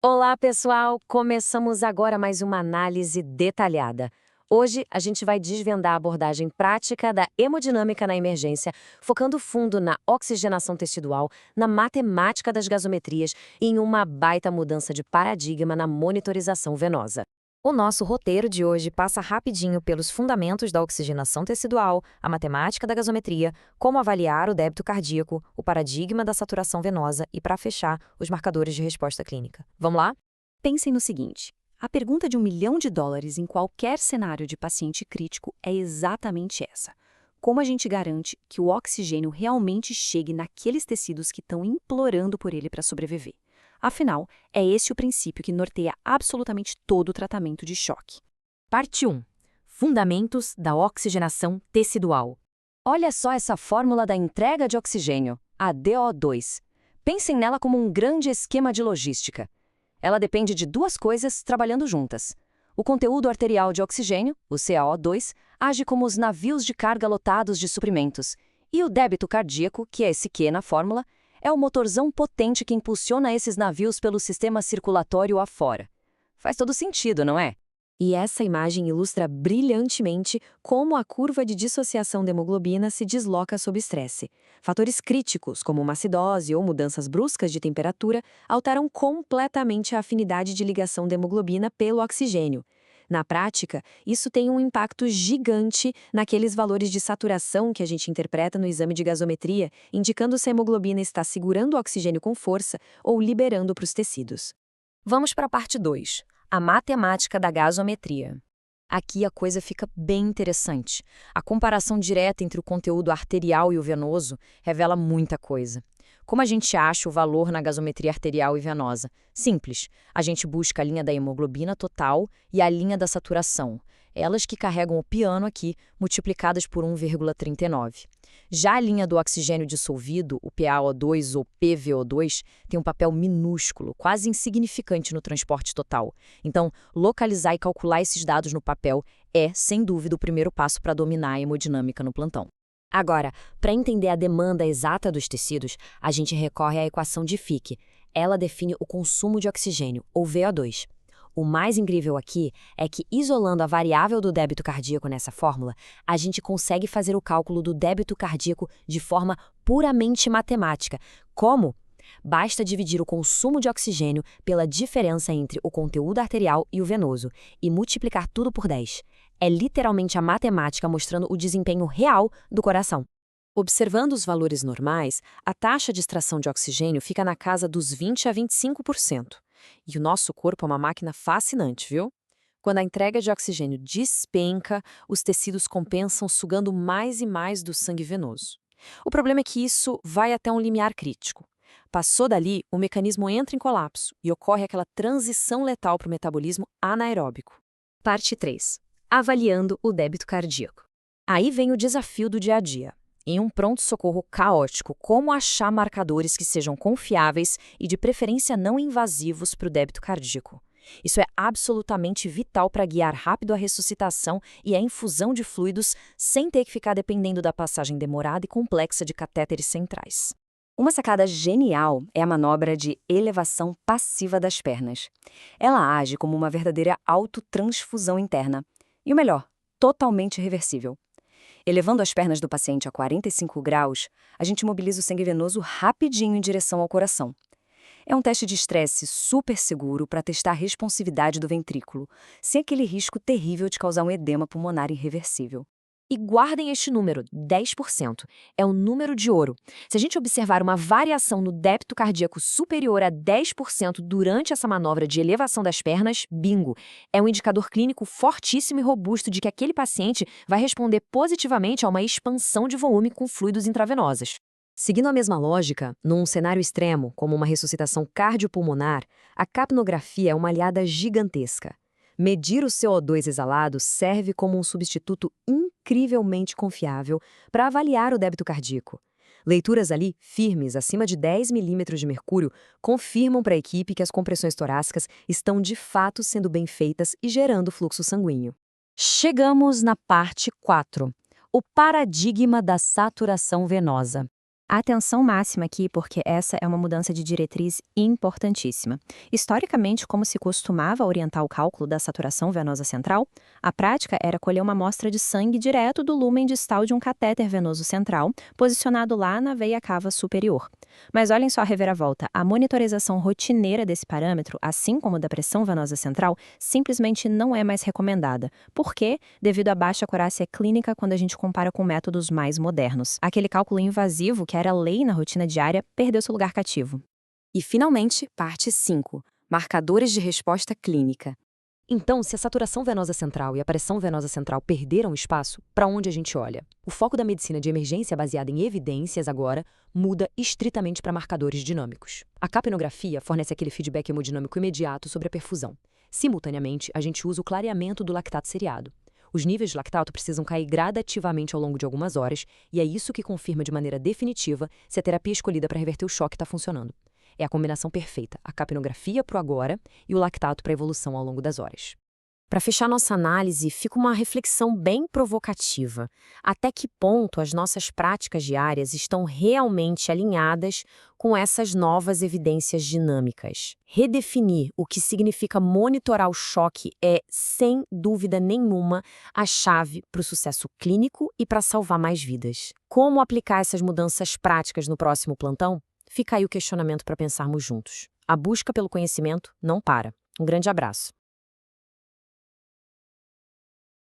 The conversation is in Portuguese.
Olá, pessoal! Começamos agora mais uma análise detalhada. Hoje, a gente vai desvendar a abordagem prática da hemodinâmica na emergência, focando fundo na oxigenação tecidual, na matemática das gasometrias e em uma baita mudança de paradigma na monitorização venosa. O nosso roteiro de hoje passa rapidinho pelos fundamentos da oxigenação tecidual, a matemática da gasometria, como avaliar o débito cardíaco, o paradigma da saturação venosa e, para fechar, os marcadores de resposta clínica. Vamos lá? Pensem no seguinte: a pergunta de US$ 1 milhão em qualquer cenário de paciente crítico é exatamente essa. Como a gente garante que o oxigênio realmente chegue naqueles tecidos que estão implorando por ele para sobreviver? Afinal, é esse o princípio que norteia absolutamente todo o tratamento de choque. Parte 1. Fundamentos da oxigenação tecidual. Olha só essa fórmula da entrega de oxigênio, a DO2. Pensem nela como um grande esquema de logística. Ela depende de duas coisas trabalhando juntas. O conteúdo arterial de oxigênio, o CaO2, age como os navios de carga lotados de suprimentos. E o débito cardíaco, que é esse Q na fórmula, é o motorzão potente que impulsiona esses navios pelo sistema circulatório afora. Faz todo sentido, não é? E essa imagem ilustra brilhantemente como a curva de dissociação da hemoglobina se desloca sob estresse. Fatores críticos, como uma acidose ou mudanças bruscas de temperatura, alteram completamente a afinidade de ligação da hemoglobina pelo oxigênio. Na prática, isso tem um impacto gigante naqueles valores de saturação que a gente interpreta no exame de gasometria, indicando se a hemoglobina está segurando o oxigênio com força ou liberando para os tecidos. Vamos para a parte 2, a matemática da gasometria. Aqui a coisa fica bem interessante. A comparação direta entre o conteúdo arterial e o venoso revela muita coisa. Como a gente acha o valor na gasometria arterial e venosa? Simples. A gente busca a linha da hemoglobina total e a linha da saturação. Elas que carregam o piano aqui, multiplicadas por 1,39. Já a linha do oxigênio dissolvido, o PaO2 ou PVO2, tem um papel minúsculo, quase insignificante no transporte total. Então, localizar e calcular esses dados no papel é, sem dúvida, o primeiro passo para dominar a hemodinâmica no plantão. Agora, para entender a demanda exata dos tecidos, a gente recorre à equação de Fick. Ela define o consumo de oxigênio, ou VO2. O mais incrível aqui é que, isolando a variável do débito cardíaco nessa fórmula, a gente consegue fazer o cálculo do débito cardíaco de forma puramente matemática. Como? Basta dividir o consumo de oxigênio pela diferença entre o conteúdo arterial e o venoso e multiplicar tudo por 10. É literalmente a matemática mostrando o desempenho real do coração. Observando os valores normais, a taxa de extração de oxigênio fica na casa dos 20 a 25%. E o nosso corpo é uma máquina fascinante, viu? Quando a entrega de oxigênio despenca, os tecidos compensam sugando mais e mais do sangue venoso. O problema é que isso vai até um limiar crítico. Passou dali, o mecanismo entra em colapso e ocorre aquela transição letal para o metabolismo anaeróbico. Parte 3. Avaliando o débito cardíaco. Aí vem o desafio do dia a dia. Em um pronto-socorro caótico, como achar marcadores que sejam confiáveis e de preferência não invasivos para o débito cardíaco? Isso é absolutamente vital para guiar rápido a ressuscitação e a infusão de fluidos sem ter que ficar dependendo da passagem demorada e complexa de catéteres centrais. Uma sacada genial é a manobra de elevação passiva das pernas. Ela age como uma verdadeira autotransfusão interna. E o melhor, totalmente reversível. Elevando as pernas do paciente a 45 graus, a gente mobiliza o sangue venoso rapidinho em direção ao coração. É um teste de estresse super seguro para testar a responsividade do ventrículo, sem aquele risco terrível de causar um edema pulmonar irreversível. E guardem este número, 10%. É um número de ouro. Se a gente observar uma variação no débito cardíaco superior a 10% durante essa manobra de elevação das pernas, bingo! É um indicador clínico fortíssimo e robusto de que aquele paciente vai responder positivamente a uma expansão de volume com fluidos intravenosos. Seguindo a mesma lógica, num cenário extremo, como uma ressuscitação cardiopulmonar, a capnografia é uma aliada gigantesca. Medir o CO2 exalado serve como um substituto incrivelmente confiável para avaliar o débito cardíaco. Leituras ali, firmes, acima de 10 milímetros de mercúrio, confirmam para a equipe que as compressões torácicas estão de fato sendo bem feitas e gerando fluxo sanguíneo. Chegamos na parte 4, o paradigma da saturação venosa. Atenção máxima aqui, porque essa é uma mudança de diretriz importantíssima. Historicamente, como se costumava orientar o cálculo da saturação venosa central, a prática era colher uma amostra de sangue direto do lúmen distal de um catéter venoso central, posicionado lá na veia cava superior. Mas olhem só a reviravolta, a monitorização rotineira desse parâmetro, assim como da pressão venosa central, simplesmente não é mais recomendada. Por quê? Devido à baixa acurácia clínica quando a gente compara com métodos mais modernos. Aquele cálculo invasivo que era lei na rotina diária perdeu seu lugar cativo. E, finalmente, parte 5. Marcadores de resposta clínica. Então, se a saturação venosa central e a pressão venosa central perderam espaço, para onde a gente olha? O foco da medicina de emergência baseada em evidências agora muda estritamente para marcadores dinâmicos. A capnografia fornece aquele feedback hemodinâmico imediato sobre a perfusão. Simultaneamente, a gente usa o clareamento do lactato seriado. Os níveis de lactato precisam cair gradativamente ao longo de algumas horas, e é isso que confirma de maneira definitiva se a terapia escolhida para reverter o choque está funcionando. É a combinação perfeita, a capnografia para o agora e o lactato para a evolução ao longo das horas. Para fechar nossa análise, fica uma reflexão bem provocativa. Até que ponto as nossas práticas diárias estão realmente alinhadas com essas novas evidências dinâmicas? Redefinir o que significa monitorar o choque é, sem dúvida nenhuma, a chave para o sucesso clínico e para salvar mais vidas. Como aplicar essas mudanças práticas no próximo plantão? Fica aí o questionamento para pensarmos juntos. A busca pelo conhecimento não para. Um grande abraço.